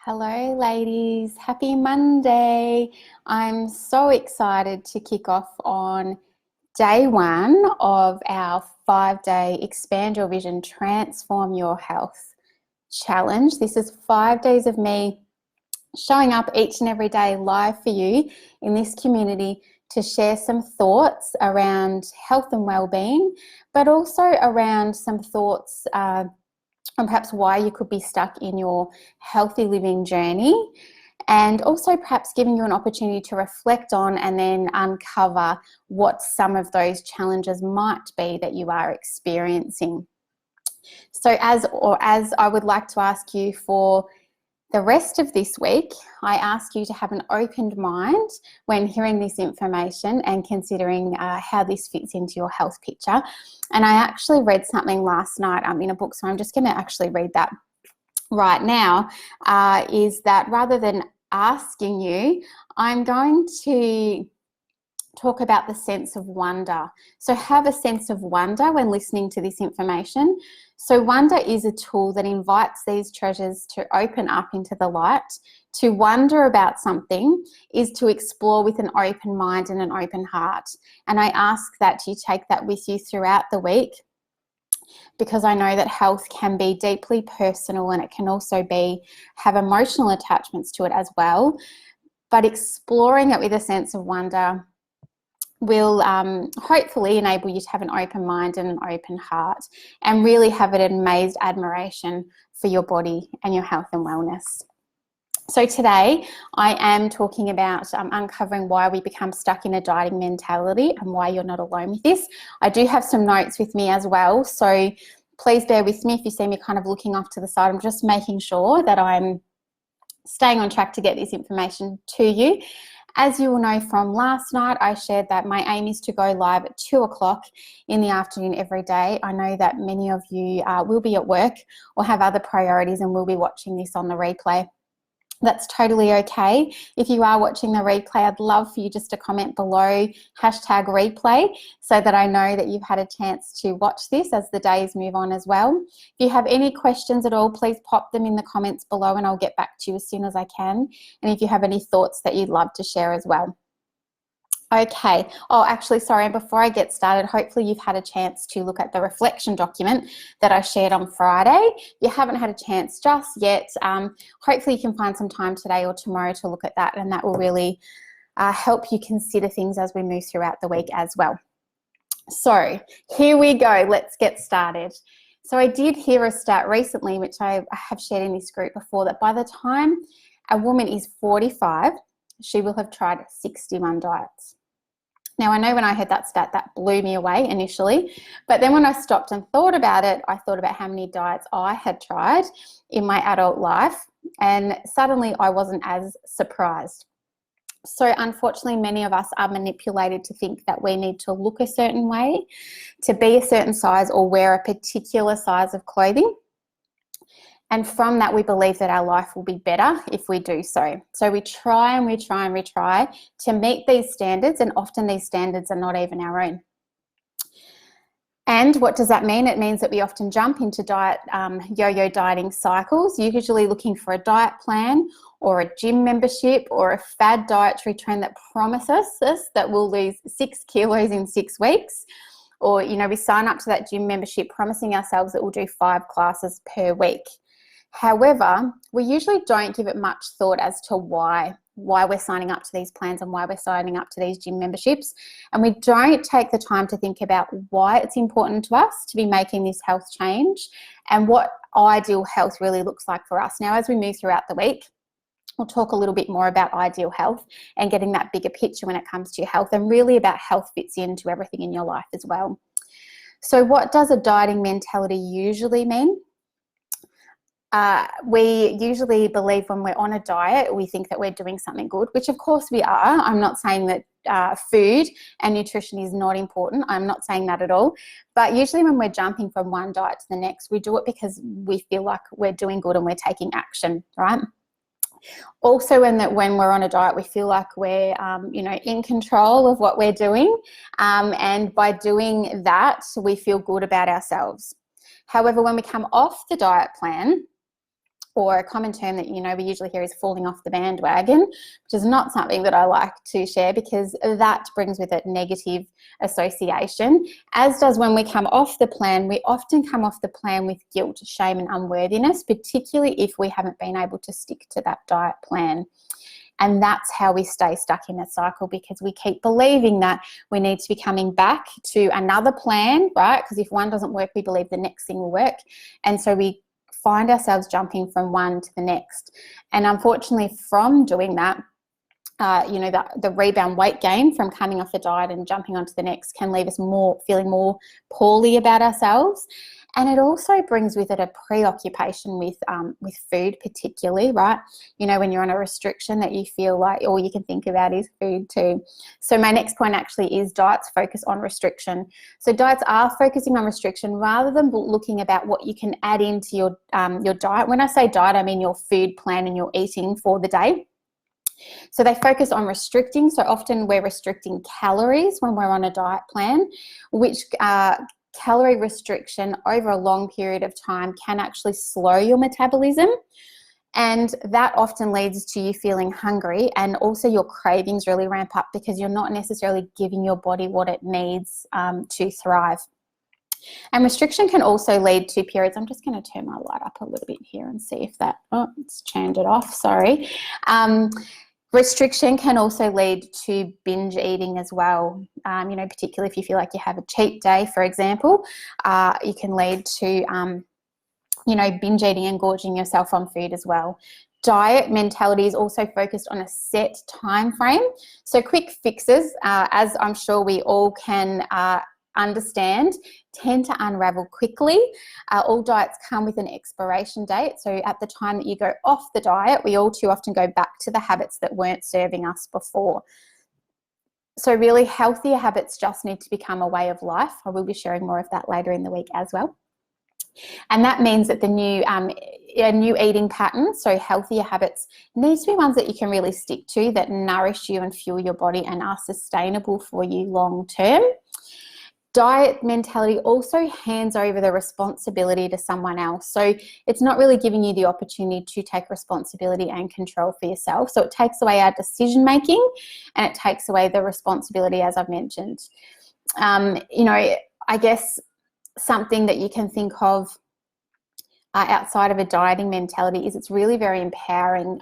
Hello, ladies. Happy Monday. I'm so excited to kick off on day one of our 5-day Expand Your Vision, Transform Your Health challenge. This is 5 days of me showing up each and every day live for you in this community to share some thoughts around health and well-being, but also around some thoughts and perhaps why you could be stuck in your healthy living journey, and also perhaps giving you an opportunity to reflect on and then uncover what some of those challenges might be that you are experiencing. So as I would like to ask you for the rest of this week, I ask you to have an open mind when hearing this information and considering how this fits into your health picture. And I actually read something last night in a book, so I'm just going to actually read that right now, is that rather than asking you, I'm going to talk about the sense of wonder. So have a sense of wonder when listening to this information. So wonder is a tool that invites these treasures to open up into the light. To wonder about something is to explore with an open mind and an open heart. And I ask that you take that with you throughout the week, because I know that health can be deeply personal and it can also have emotional attachments to it as well. But exploring it with a sense of wonder will hopefully enable you to have an open mind and an open heart and really have an amazed admiration for your body and your health and wellness. So today I am talking about uncovering why we become stuck in a dieting mentality and why you're not alone with this. I do have some notes with me as well, so please bear with me if you see me kind of looking off to the side. I'm just making sure that I'm staying on track to get this information to you. As you will know from last night, I shared that my aim is to go live at 2 o'clock in the afternoon every day. I know that many of you will be at work or have other priorities and will be watching this on the replay. That's totally okay. If you are watching the replay, I'd love for you just to comment below #replay so that I know that you've had a chance to watch this as the days move on as well. If you have any questions at all, please pop them in the comments below and I'll get back to you as soon as I can. And if you have any thoughts that you'd love to share as well. Okay. Oh, actually, sorry, before I get started, hopefully you've had a chance to look at the reflection document that I shared on Friday. If you haven't had a chance just yet, hopefully you can find some time today or tomorrow to look at that, and that will really help you consider things as we move throughout the week as well. So here we go. Let's get started. So I did hear a stat recently, which I have shared in this group before, that by the time a woman is 45, she will have tried 61 diets. Now, I know when I heard that stat, that blew me away initially, but then when I stopped and thought about it, I thought about how many diets I had tried in my adult life, and suddenly I wasn't as surprised. So unfortunately, many of us are manipulated to think that we need to look a certain way, to be a certain size, or wear a particular size of clothing. And from that, we believe that our life will be better if we do so. So we try and we try and we try to meet these standards, and often these standards are not even our own. And what does that mean? It means that we often jump into yo-yo dieting cycles, usually looking for a diet plan or a gym membership or a fad dietary trend that promises us that we'll lose 6 kilos in 6 weeks. Or, we sign up to that gym membership promising ourselves that we'll do 5 classes per week. However, we usually don't give it much thought as to why we're signing up to these plans and why we're signing up to these gym memberships. And we don't take the time to think about why it's important to us to be making this health change and what ideal health really looks like for us. Now, as we move throughout the week, we'll talk a little bit more about ideal health and getting that bigger picture when it comes to your health, and really about health fits into everything in your life as well. So what does a dieting mentality usually mean? We usually believe when we're on a diet, we think that we're doing something good, which of course we are. I'm not saying that food and nutrition is not important. I'm not saying that at all. But usually when we're jumping from one diet to the next, we do it because we feel like we're doing good and we're taking action, right? Also, when we're on a diet, we feel like we're, in control of what we're doing. And by doing that, we feel good about ourselves. However, when we come off the diet plan, or a common term that, you know, we usually hear is falling off the bandwagon, which is not something that I like to share because that brings with it negative association, as does when we come off the plan. We often come off the plan with guilt, shame and unworthiness, particularly if we haven't been able to stick to that diet plan. And that's how we stay stuck in that cycle, because we keep believing that we need to be coming back to another plan, right? Because if one doesn't work, we believe the next thing will work. And so we find ourselves jumping from one to the next. And unfortunately, from doing that, you know, the rebound weight gain from coming off a diet and jumping onto the next can leave us feeling more poorly about ourselves. And it also brings with it a preoccupation with food, particularly, right? You know, when you're on a restriction, that you feel like all you can think about is food too. So my next point actually is diets focus on restriction. So diets are focusing on restriction rather than looking about what you can add into your diet. When I say diet, I mean your food plan and your eating for the day. So they focus on restricting. So often we're restricting calories when we're on a diet plan, which calorie restriction over a long period of time can actually slow your metabolism. And that often leads to you feeling hungry, and also your cravings really ramp up because you're not necessarily giving your body what it needs to thrive. And restriction can also lead to periods. I'm just going to turn my light up a little bit here and see if that, oh, it's turned it off, sorry. Restriction can also lead to binge eating as well. You know, particularly if you feel like you have a cheat day, for example, you can lead to, you know, binge eating and gorging yourself on food as well. Diet mentality is also focused on a set time frame. So quick fixes, as I'm sure we all can understand, tend to unravel quickly. All diets come with an expiration date. So at the time that you go off the diet, we all too often go back to the habits that weren't serving us before. So really, healthier habits just need to become a way of life. I will be sharing more of that later in the week as well. And that means that the new eating pattern, so healthier habits, needs to be ones that you can really stick to, that nourish you and fuel your body and are sustainable for you long term. Diet mentality also hands over the responsibility to someone else. So it's not really giving you the opportunity to take responsibility and control for yourself. So it takes away our decision making, and it takes away the responsibility, as I've mentioned. You know, I guess something that you can think of outside of a dieting mentality is it's really very empowering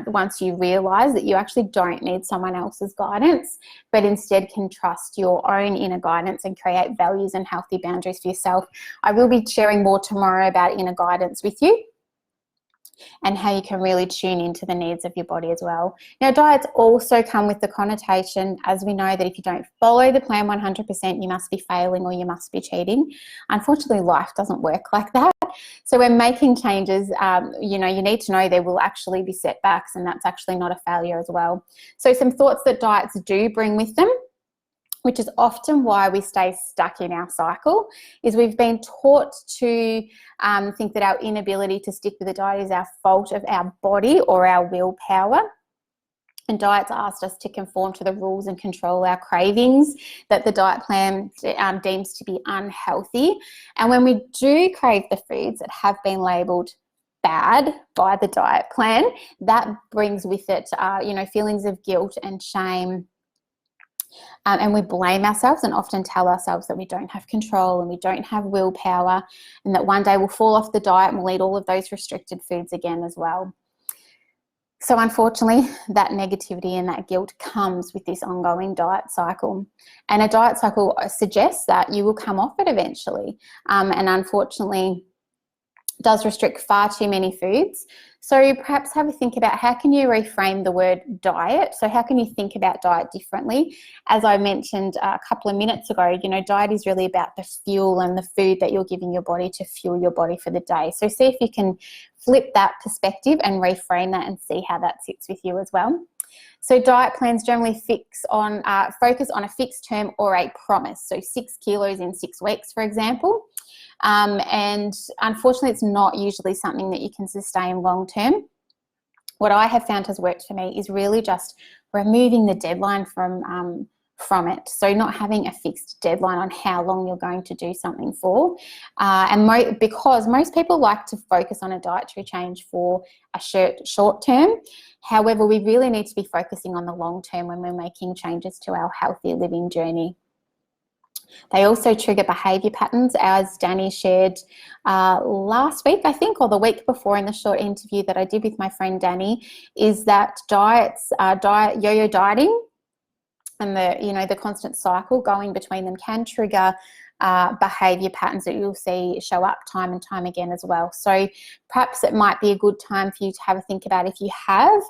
once you realise that you actually don't need someone else's guidance, but instead can trust your own inner guidance and create values and healthy boundaries for yourself. I will be sharing more tomorrow about inner guidance with you and how you can really tune into the needs of your body as well. Now, diets also come with the connotation, as we know, that if you don't follow the plan 100%, you must be failing or you must be cheating. Unfortunately, life doesn't work like that. So when making changes, you know, you need to know there will actually be setbacks, and that's actually not a failure as well. So some thoughts that diets do bring with them, which is often why we stay stuck in our cycle, is we've been taught to think that our inability to stick with a diet is our fault of our body or our willpower. And diets asked us to conform to the rules and control our cravings that the diet plan deems to be unhealthy. And when we do crave the foods that have been labelled bad by the diet plan, that brings with it, you know, feelings of guilt and shame. And we blame ourselves and often tell ourselves that we don't have control and we don't have willpower, and that one day we'll fall off the diet and we'll eat all of those restricted foods again as well. So unfortunately, that negativity and that guilt comes with this ongoing diet cycle. And a diet cycle suggests that you will come off it eventually. And unfortunately, does restrict far too many foods. So perhaps have a think about how can you reframe the word diet? So how can you think about diet differently? As I mentioned a couple of minutes ago, you know, diet is really about the fuel and the food that you're giving your body to fuel your body for the day. So see if you can flip that perspective and reframe that and see how that sits with you as well. So diet plans generally focus on a fixed term or a promise. So 6 kilos in 6 weeks, for example. And unfortunately, it's not usually something that you can sustain long term. What I have found has worked for me is really just removing the deadline from from it. So not having a fixed deadline on how long you're going to do something for. Because most people like to focus on a dietary change for a short term. However, we really need to be focusing on the long term when we're making changes to our healthy living journey. They also trigger behaviour patterns, as Danny shared last week, I think, or the week before in the short interview that I did with my friend Danny, is that yo-yo dieting and the constant cycle going between them can trigger behaviour patterns that you'll see show up time and time again as well. So perhaps it might be a good time for you to have a think about, if you have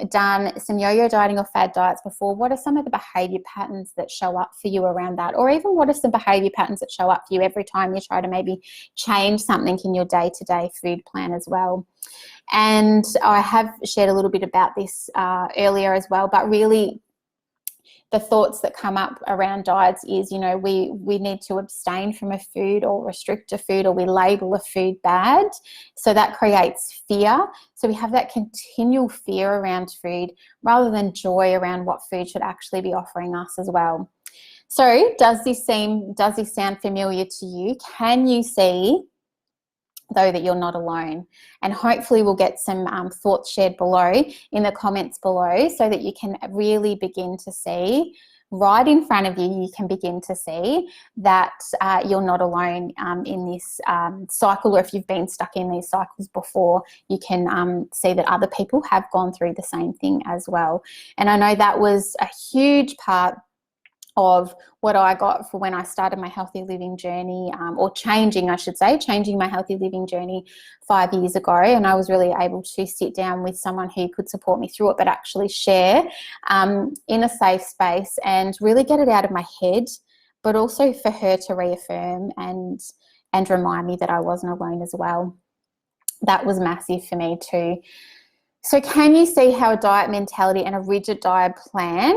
done some yo-yo dieting or fad diets before, what are some of the behaviour patterns that show up for you around that? Or even what are some behaviour patterns that show up for you every time you try to maybe change something in your day-to-day food plan as well? And I have shared a little bit about this earlier as well, but really the thoughts that come up around diets is, we need to abstain from a food or restrict a food, or we label a food bad. So that creates fear. So we have that continual fear around food rather than joy around what food should actually be offering us as well. So does this sound familiar to you? Can you see, though, that you're not alone? And hopefully we'll get some thoughts shared below in the comments below, so that you can really begin to see right in front of you, you can begin to see that you're not alone in this cycle, or if you've been stuck in these cycles before, you can see that other people have gone through the same thing as well. And I know that was a huge part of what I got for when I started my healthy living journey, or changing my healthy living journey 5 years ago. And I was really able to sit down with someone who could support me through it, but actually share in a safe space and really get it out of my head, but also for her to reaffirm and remind me that I wasn't alone as well. That was massive for me too. So can you see how a diet mentality and a rigid diet plan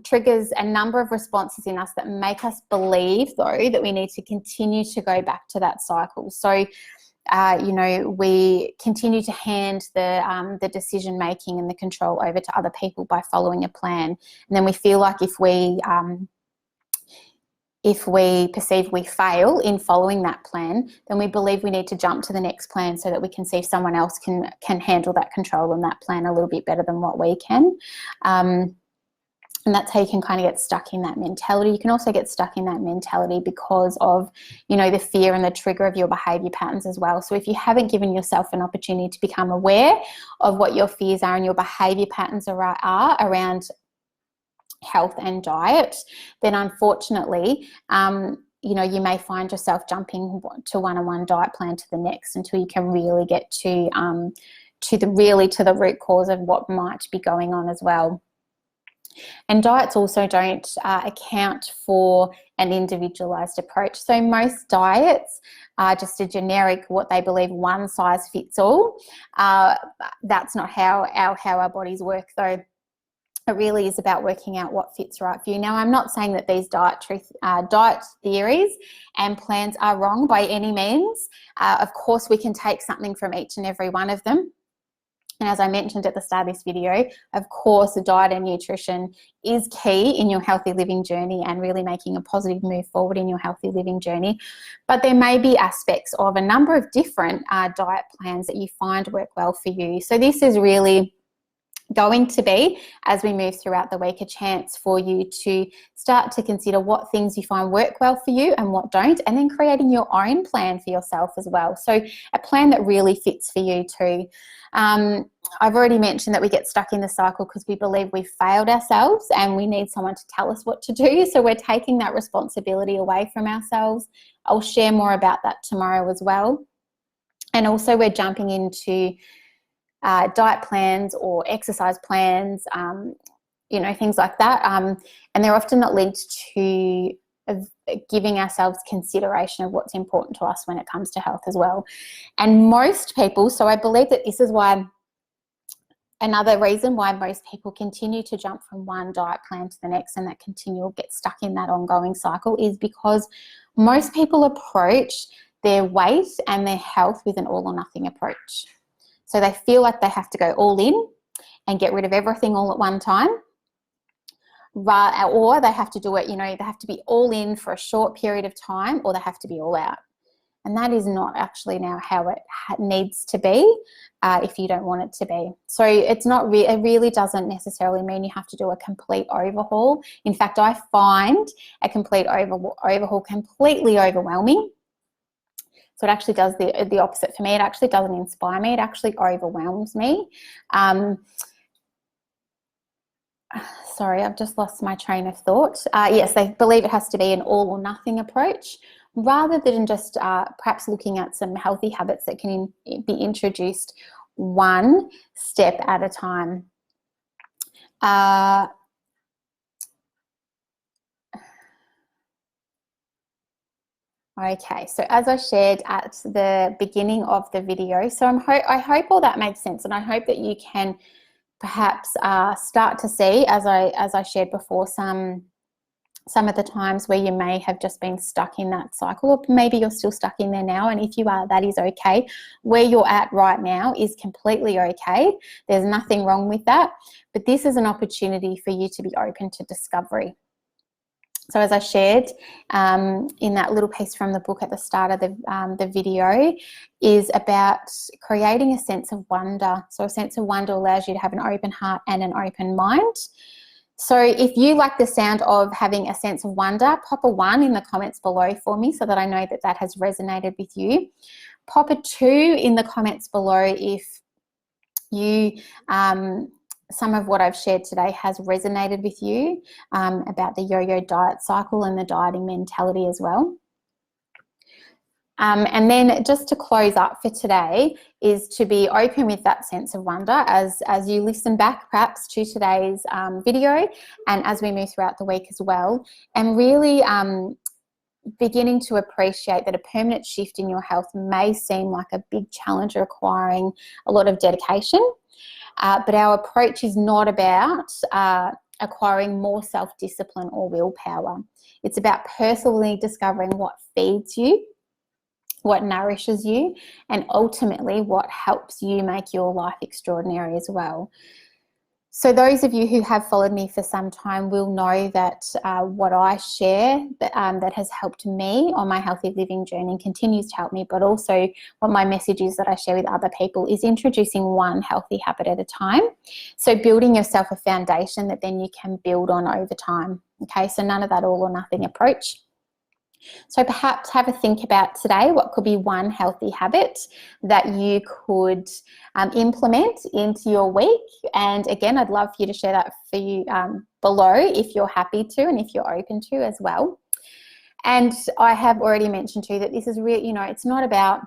triggers a number of responses in us that make us believe, though, that we need to continue to go back to that cycle? So, we continue to hand the decision making and the control over to other people by following a plan. And then we feel like if we perceive we fail in following that plan, then we believe we need to jump to the next plan so that we can see if someone else can handle that control and that plan a little bit better than what we can. And that's how you can kind of get stuck in that mentality. You can also get stuck in that mentality because of, the fear and the trigger of your behaviour patterns as well. So if you haven't given yourself an opportunity to become aware of what your fears are and your behaviour patterns are around health and diet, then unfortunately, you may find yourself jumping to one diet plan to the next until you can really get to the root cause of what might be going on as well. And diets also don't account for an individualized approach. So most diets are just a generic, what they believe, one size fits all. That's not how our bodies work, though. It really is about working out what fits right for you. Now, I'm not saying that these diet theories and plans are wrong by any means. Of course, we can take something from each and every one of them. And as I mentioned at the start of this video, of course, diet and nutrition is key in your healthy living journey and really making a positive move forward in your healthy living journey. But there may be aspects of a number of different diet plans that you find work well for you. So this is really going to be, as we move throughout the week, a chance for you to start to consider what things you find work well for you and what don't, and then creating your own plan for yourself as well. So a plan that really fits for you too. I've already mentioned that we get stuck in the cycle because we believe we've failed ourselves and we need someone to tell us what to do. So we're taking that responsibility away from ourselves. I'll share more about that tomorrow as well. And also we're jumping into diet plans or exercise plans, things like that. And they're often not linked to giving ourselves consideration of what's important to us when it comes to health as well. And most people, so I believe that this is why, another reason why most people continue to jump from one diet plan to the next and that continual get stuck in that ongoing cycle, is because most people approach their weight and their health with an all or nothing approach. So they feel like they have to go all in and get rid of everything all at one time, or they have to do it, you know, they have to be all in for a short period of time, or they have to be all out. And that is not actually now how it needs to be if you don't want it to be. So it's not it really doesn't necessarily mean you have to do a complete overhaul. In fact, I find a complete overhaul completely overwhelming. So it actually does the opposite for me. It actually doesn't inspire me. It actually overwhelms me. Sorry, I've just lost my train of thought. Yes, they believe it has to be an all or nothing approach, rather than just perhaps looking at some healthy habits that can be introduced one step at a time. Okay, so as I shared at the beginning of the video, so I hope all that makes sense, and I hope that you can perhaps start to see, as I shared before, some of the times where you may have just been stuck in that cycle, or maybe you're still stuck in there now, and if you are, that is okay. Where you're at right now is completely okay. There's nothing wrong with that, but this is an opportunity for you to be open to discovery. So as I shared in that little piece from the book at the start of the video, is about creating a sense of wonder. So a sense of wonder allows you to have an open heart and an open mind. So if you like the sound of having a sense of wonder, pop a 1 in the comments below for me so that I know that that has resonated with you. Pop a 2 in the comments below if you some of what I've shared today has resonated with you about the yo-yo diet cycle and the dieting mentality as well. And then just to close up for today is to be open with that sense of wonder as you listen back perhaps to today's video, and as we move throughout the week as well, and really beginning to appreciate that a permanent shift in your health may seem like a big challenge requiring a lot of dedication, but our approach is not about acquiring more self-discipline or willpower. It's about personally discovering what feeds you, what nourishes you, and ultimately what helps you make your life extraordinary as well. So those of you who have followed me for some time will know that what I share that has helped me on my healthy living journey and continues to help me, but also what my message is that I share with other people, is introducing one healthy habit at a time. So building yourself a foundation that then you can build on over time. Okay, so none of that all or nothing approach. So perhaps have a think about today what could be one healthy habit that you could implement into your week. And again, I'd love for you to share that for you below if you're happy to and if you're open to as well. And I have already mentioned to you that this is really, you know, it's not about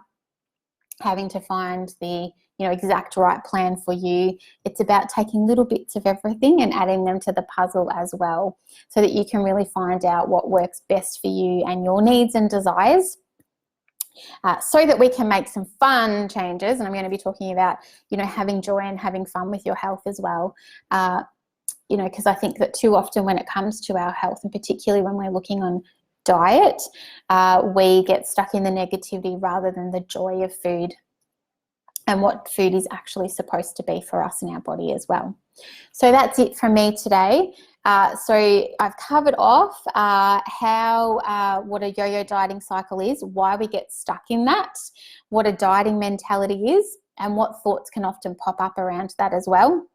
having to find the exact right plan for you. It's about taking little bits of everything and adding them to the puzzle as well, so that you can really find out what works best for you and your needs and desires, so that we can make some fun changes. And I'm going to be talking about, having joy and having fun with your health as well. Because I think that too often when it comes to our health, and particularly when we're looking on diet, we get stuck in the negativity rather than the joy of food and what food is actually supposed to be for us in our body as well. So that's it from me today. So I've covered off what a yo-yo dieting cycle is, why we get stuck in that, what a dieting mentality is, and what thoughts can often pop up around that as well.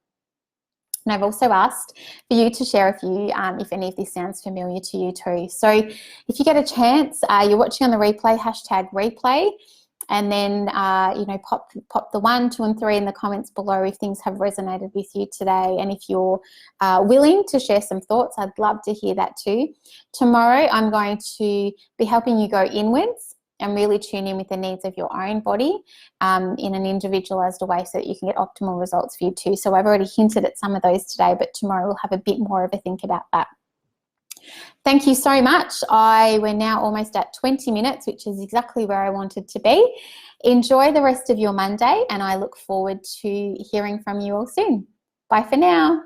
And I've also asked for you to share if any of this sounds familiar to you too. So if you get a chance, you're watching on the replay, #replay. And then, pop the 1, 2, and 3 in the comments below if things have resonated with you today. And if you're willing to share some thoughts, I'd love to hear that too. Tomorrow, I'm going to be helping you go inwards and really tune in with the needs of your own body in an individualized way so that you can get optimal results for you too. So I've already hinted at some of those today, but tomorrow we'll have a bit more of a think about that. Thank you so much. We're now almost at 20 minutes, which is exactly where I wanted to be. Enjoy the rest of your Monday, and I look forward to hearing from you all soon. Bye for now.